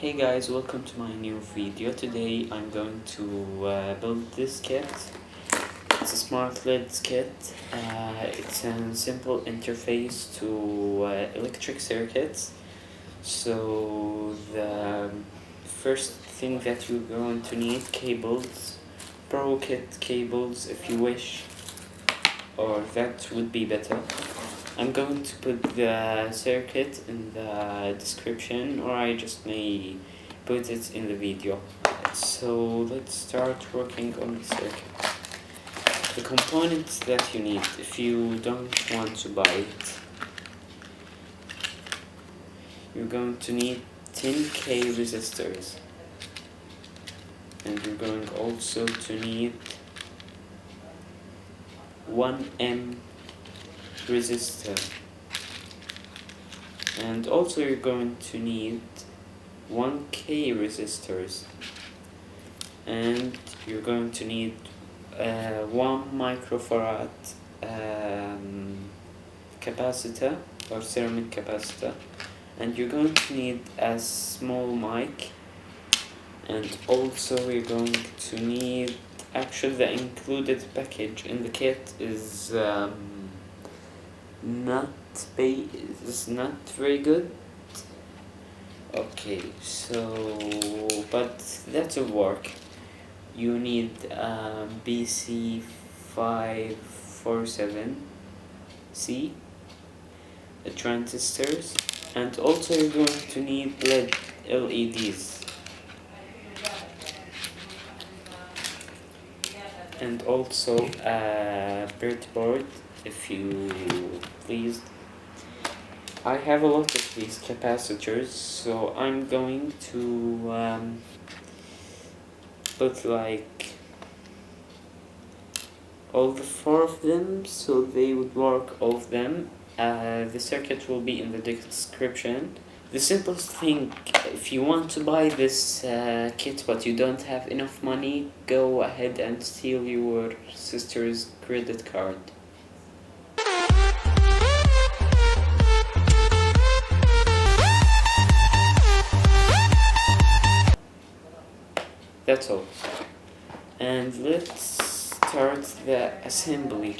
Hey guys, welcome to my new video. Today I'm going to build this kit. It's a smart LED kit. It's a simple interface to electric circuits. So the first thing that you're going to need, cables, Pro Kit cables if you wish, or that would be better. I'm going to put the circuit in the description, or I just may put it in the video. So let's start working on the circuit. The components that you need if you don't want to buy it. You're going to need 10k resistors, and you're going also to need 1M resistor, and also you're going to need 1k resistors, and you're going to need 1 microfarad capacitor or ceramic capacitor, and you're going to need a small mic, and also you're going to need, actually the included package in the kit is not very good. Okay, so but that will work. You need BC547C, the transistors, and also you're going to need LEDs, and also a breadboard if you please. I have a lot of these capacitors, so I'm going to put like all the 4 of them, so they would work, all of them. The circuit will be in the description. The simplest thing, if you want to buy this kit but you don't have enough money, go ahead and steal your sister's credit card. That's all. And let's start the assembly.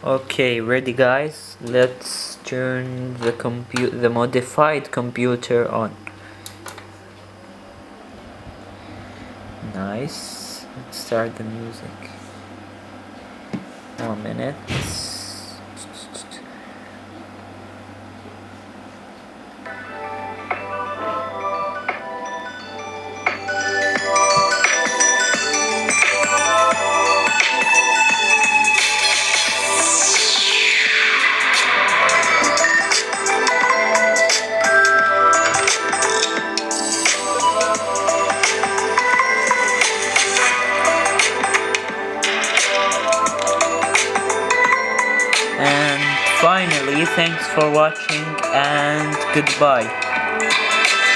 Okay, ready guys? Let's turn the modified computer on. Nice. Let's start the music. 1 minute. And finally, thanks for watching and goodbye.